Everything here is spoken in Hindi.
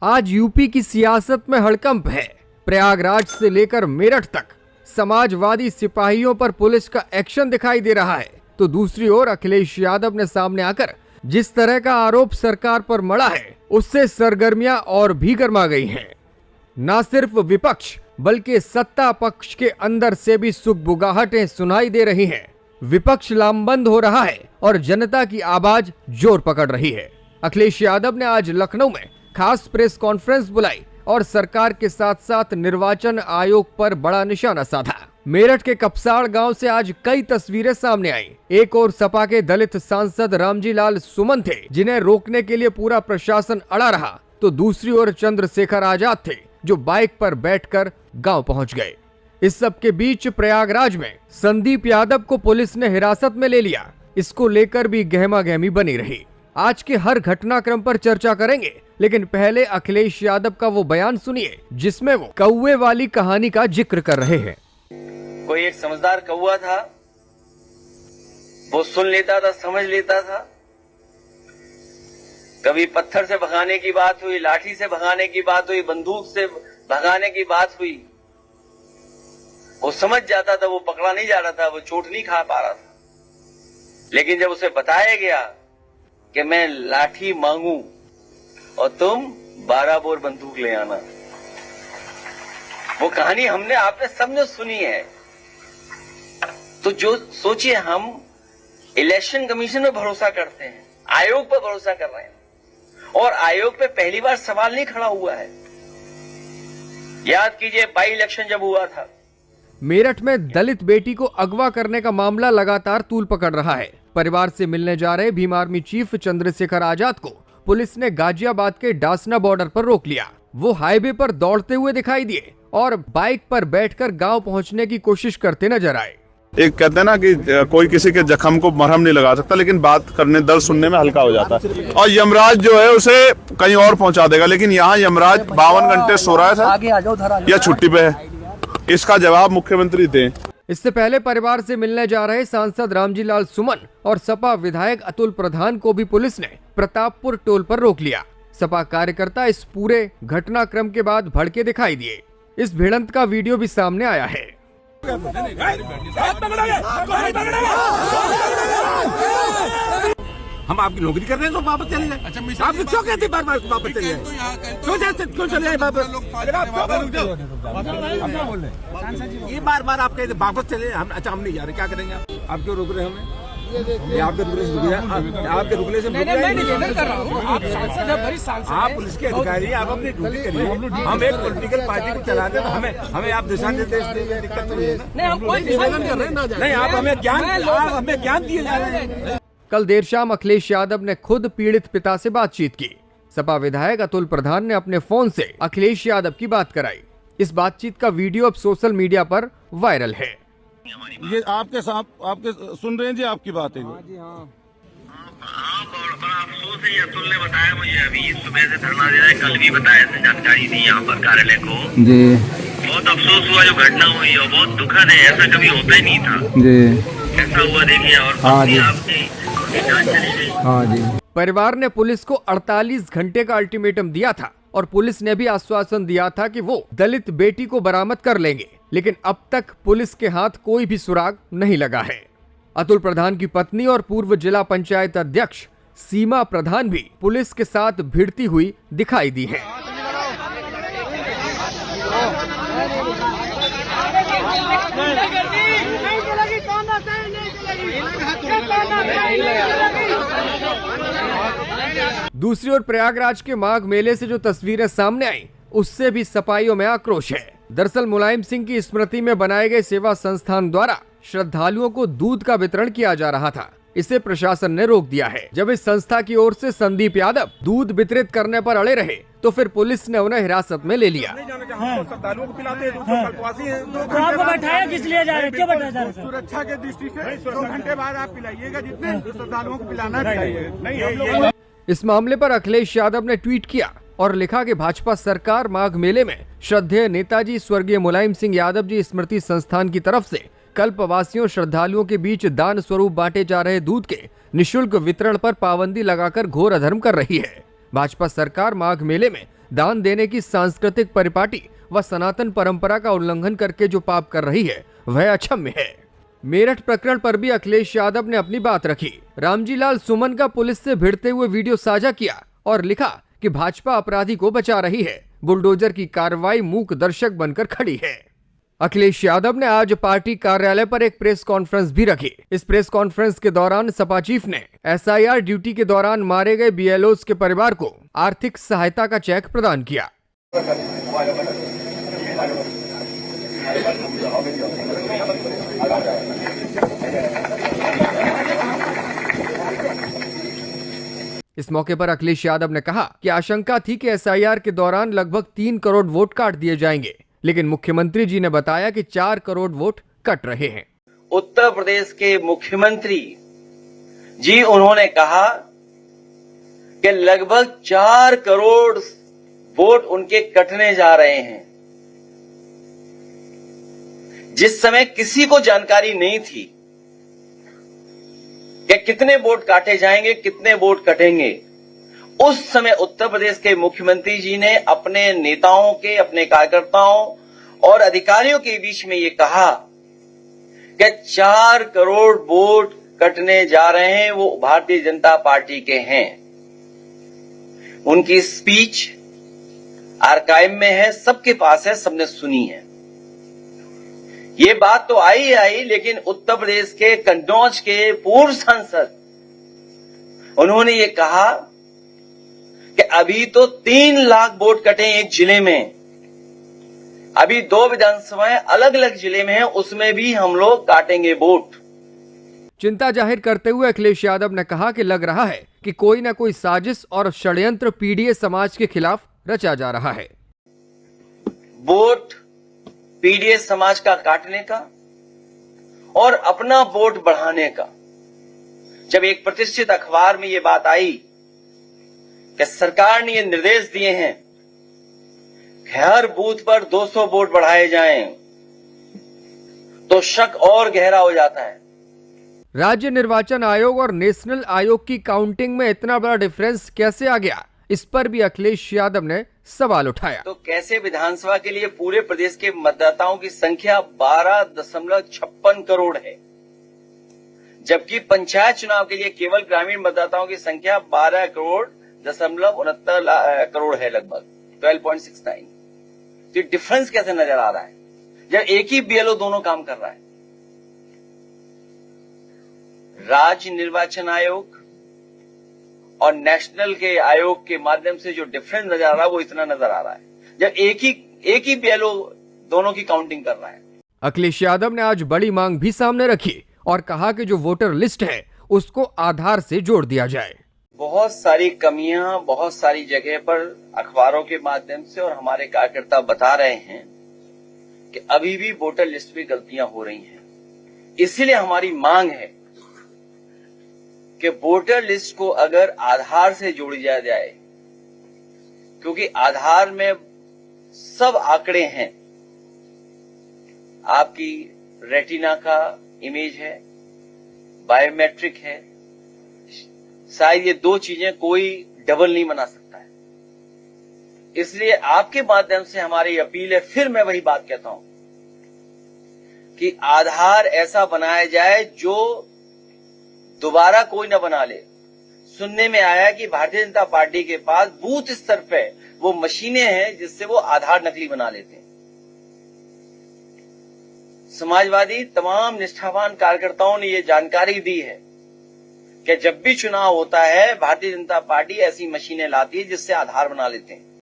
आज यूपी की सियासत में हड़कंप है। प्रयागराज से लेकर मेरठ तक समाजवादी सिपाहियों पर पुलिस का एक्शन दिखाई दे रहा है, तो दूसरी ओर अखिलेश यादव ने सामने आकर जिस तरह का आरोप सरकार पर मढ़ा है, उससे सरगर्मियां और भी गर्मा गई हैं। न सिर्फ विपक्ष बल्कि सत्ता पक्ष के अंदर से भी सुगबुगाहटें सुनाई दे रही हैं। विपक्ष लामबंद हो रहा है और जनता की आवाज जोर पकड़ रही है। अखिलेश यादव ने आज लखनऊ में खास प्रेस कॉन्फ्रेंस बुलाई और सरकार के साथ साथ निर्वाचन आयोग पर बड़ा निशाना साधा। मेरठ के कपसाड़ गांव से आज कई तस्वीरें सामने आई। एक और सपा के दलित सांसद रामजी लाल सुमन थे, जिन्हें रोकने के लिए पूरा प्रशासन अड़ा रहा, तो दूसरी ओर चंद्रशेखर आजाद थे, जो बाइक पर बैठकर गांव पहुंच गए। इस सब के बीच प्रयागराज में संदीप यादव को पुलिस ने हिरासत में ले लिया। इसको लेकर भी गहमागहमी बनी रही। आज के हर घटनाक्रम पर चर्चा करेंगे, लेकिन पहले अखिलेश यादव का वो बयान सुनिए जिसमें वो कौवे वाली कहानी का जिक्र कर रहे हैं। कोई एक समझदार कौवा था, वो सुन लेता था, समझ लेता था। कभी पत्थर से भगाने की बात हुई, लाठी से भगाने की बात हुई, बंदूक से भगाने की बात हुई, वो समझ जाता था, वो पकड़ा नहीं जा रहा था, वो चोट नहीं खा पा रहा था। लेकिन जब उसे बताया गया कि मैं लाठी मांगू और तुम 12 बोर बंदूक ले आना, वो कहानी हमने आपने सबने सुनी है। तो जो सोचिए, हम इलेक्शन कमीशन में भरोसा करते हैं, आयोग पर भरोसा कर रहे हैं, और आयोग पे पहली बार सवाल नहीं खड़ा हुआ है। याद कीजिए, बाई इलेक्शन जब हुआ था, मेरठ में दलित बेटी को अगवा करने का मामला लगातार तूल पकड़ रहा है। परिवार से मिलने जा रहे भीम आर्मी चीफ चंद्रशेखर आजाद को पुलिस ने गाजियाबाद के डासना बॉर्डर पर रोक लिया। वो हाईवे पर दौड़ते हुए दिखाई दिए और बाइक पर बैठकर गांव पहुंचने की कोशिश करते नजर आए। एक कहते हैं ना कि कोई किसी के जख्म को मरहम नहीं लगा सकता, लेकिन बात करने, दर्द सुनने में हल्का हो जाता है। और यमराज जो है उसे कहीं और पहुंचा देगा, लेकिन यहाँ यमराज 52 घंटे सो रहा था या छुट्टी पे है, इसका जवाब मुख्यमंत्री दें। इससे पहले परिवार से मिलने जा रहे सांसद रामजी लाल सुमन और सपा विधायक अतुल प्रधान को भी पुलिस ने प्रतापपुर टोल पर रोक लिया। सपा कार्यकर्ता इस पूरे घटनाक्रम के बाद भड़के दिखाई दिए। इस भिड़ंत का वीडियो भी सामने आया है। हम आपकी नौकरी कर रहे हैं तो वापस चले जाए। अच्छा, आप क्यों कहते बार बार वापस चले जाए? क्यों चले जाए वापस? ये बार बार आप कहते वापस चले, हम अच्छा हम नहीं जा रहे, क्या करेंगे आप क्यों रोक रहे हैं हमें? आपके रुकने से आपके रुकने से आप पुलिस के अधिकारी, आप अपनी ड्यूटी करिए। हम एक पॉलिटिकल पार्टी को चलाते हैं, हमें आप दिशा निर्देश देंगे, दिक्कत नहीं। आप हमें ज्ञान दिए जा रहे हैं। कल देर शाम अखिलेश यादव ने खुद पीड़ित पिता से बातचीत की। सपा विधायक अतुल प्रधान ने अपने फोन से अखिलेश यादव की बात कराई। इस बातचीत का वीडियो अब सोशल मीडिया पर वायरल है। ये आपके साथ आपके सुन रहे हैं जी, आपकी बात है। बड़ा अफसोस है, अतुल ने बताया मुझे, अभी सुबह से धरना दे रहा है, कल भी बताया था, जानकारी दी यहाँ पर कार्यालय को जी। बहुत अफसोस हुआ जो घटना हुई, और बहुत दुखद है, ऐसा कभी होता ही नहीं था जी। ऐसा हुआ देखिए, और आपकी जान चली गई। हाँ जी। परिवार ने पुलिस को 48 घंटे का अल्टीमेटम दिया था और पुलिस ने भी आश्वासन दिया था कि वो दलित बेटी को बरामद कर लेंगे, लेकिन अब तक पुलिस के हाथ कोई भी सुराग नहीं लगा है। अतुल प्रधान की पत्नी और पूर्व जिला पंचायत अध्यक्ष सीमा प्रधान भी पुलिस के साथ भिड़ती हुई दिखाई दी हैं। दूसरी ओर प्रयागराज के माघ मेले से जो तस्वीरें सामने आई, उससे भी सपाइयों में आक्रोश है। दरअसल मुलायम सिंह की स्मृति में बनाए गए सेवा संस्थान द्वारा श्रद्धालुओं को दूध का वितरण किया जा रहा था। इसे प्रशासन ने रोक दिया है। जब इस संस्था की ओर से संदीप यादव दूध वितरित करने पर अड़े रहे, तो फिर पुलिस ने उन्हें हिरासत में ले लिया। सुरक्षा के दृष्टि से 2 घंटे बाद आप पिलाइएगा, जितने श्रद्धालुओं को पिलाना है। इस मामले पर अखिलेश यादव ने ट्वीट किया और लिखा कि भाजपा सरकार माघ मेले में श्रद्धेय नेताजी स्वर्गीय मुलायम सिंह यादव जी स्मृति संस्थान की तरफ से कल्पवासियों श्रद्धालुओं के बीच दान स्वरूप बांटे जा रहे दूध के निःशुल्क वितरण पर पाबंदी लगाकर घोर अधर्म कर रही है। भाजपा सरकार माघ मेले में दान देने की सांस्कृतिक परिपाटी व सनातन परंपरा का उल्लंघन करके जो पाप कर रही है वह अक्षम्य है। मेरठ प्रकरण पर भी अखिलेश यादव ने अपनी बात रखी। रामजी लाल सुमन का पुलिस से भिड़ते हुए वीडियो साझा किया और लिखा कि भाजपा अपराधी को बचा रही है, बुलडोजर की कार्रवाई मूक दर्शक बनकर खड़ी है। अखिलेश यादव ने आज पार्टी कार्यालय पर एक प्रेस कॉन्फ्रेंस भी रखी। इस प्रेस कॉन्फ्रेंस के दौरान सपा चीफ ने SIR ड्यूटी के दौरान मारे गए BLOs के परिवार को आर्थिक सहायता का चेक प्रदान किया। इस मौके पर अखिलेश यादव ने कहा कि आशंका थी कि SIR के दौरान लगभग 3 करोड़ वोट काट दिए जाएंगे, लेकिन मुख्यमंत्री जी ने बताया कि 4 करोड़ वोट कट रहे हैं। उत्तर प्रदेश के मुख्यमंत्री जी उन्होंने कहा कि लगभग 4 करोड़ वोट उनके कटने जा रहे हैं, जिस समय किसी को जानकारी नहीं थी कि कितने वोट काटे जाएंगे, कितने वोट कटेंगे। उस समय उत्तर प्रदेश के मुख्यमंत्री जी ने अपने नेताओं के, अपने कार्यकर्ताओं और अधिकारियों के बीच में ये कहा कि 4 करोड़ वोट कटने जा रहे हैं, वो भारतीय जनता पार्टी के हैं। उनकी स्पीच आर्काइव में है, सबके पास है, सबने सुनी है। ये बात तो आई, लेकिन उत्तर प्रदेश के कन्नौज के पूर्व सांसद उन्होंने ये कहा कि अभी तो 3 लाख वोट कटे एक जिले में, अभी 2 विधानसभाएं अलग अलग जिले में हैं, उसमें भी हम लोग काटेंगे वोट। चिंता जाहिर करते हुए अखिलेश यादव ने कहा कि लग रहा है कि कोई न कोई साजिश और षड्यंत्र पीडीए समाज के खिलाफ रचा जा रहा है। वोट पीडीए समाज का काटने का और अपना वोट बढ़ाने का। जब एक प्रतिष्ठित अखबार में ये बात आई कि सरकार ने ये निर्देश दिए हैं कि हर बूथ पर 200 वोट बढ़ाए जाएं, तो शक और गहरा हो जाता है। राज्य निर्वाचन आयोग और नेशनल आयोग की काउंटिंग में इतना बड़ा डिफरेंस कैसे आ गया, इस पर भी अखिलेश यादव ने सवाल उठाया। तो कैसे विधानसभा के लिए पूरे प्रदेश के मतदाताओं की संख्या 12.56 करोड़ है, जबकि पंचायत चुनाव के लिए केवल ग्रामीण मतदाताओं की संख्या 12.69 करोड़ है, लगभग 12.69। तो डिफरेंस कैसे नजर आ रहा है जब एक ही BLO दोनों काम कर रहा है। राज्य निर्वाचन आयोग और नेशनल के आयोग के माध्यम से जो डिफरेंस नजर आ रहा है वो इतना नजर आ रहा है जब एक ही BLO दोनों की काउंटिंग कर रहा है। अखिलेश यादव ने आज बड़ी मांग भी सामने रखी और कहा कि जो वोटर लिस्ट है उसको आधार से जोड़ दिया जाए। बहुत सारी कमियां बहुत सारी जगह पर अखबारों के माध्यम से और हमारे कार्यकर्ता बता रहे हैं कि अभी भी वोटर लिस्ट में गलतियां हो रही हैं। इसीलिए हमारी मांग है कि वोटर लिस्ट को अगर आधार से जोड़ी जाए, क्योंकि आधार में सब आंकड़े हैं, आपकी रेटिना का इमेज है, बायोमेट्रिक है, शायद ये 2 चीजें कोई डबल नहीं बना सकता है। इसलिए आपके माध्यम से हमारी अपील है, फिर मैं वही बात कहता हूं कि आधार ऐसा बनाया जाए जो दोबारा कोई न बना ले। सुनने में आया कि भारतीय जनता पार्टी के पास बूथ स्तर पे वो मशीनें हैं जिससे वो आधार नकली बना लेते हैं। समाजवादी तमाम निष्ठावान कार्यकर्ताओं ने ये जानकारी दी है कि जब भी चुनाव होता है भारतीय जनता पार्टी ऐसी मशीनें लाती है जिससे आधार बना लेते हैं।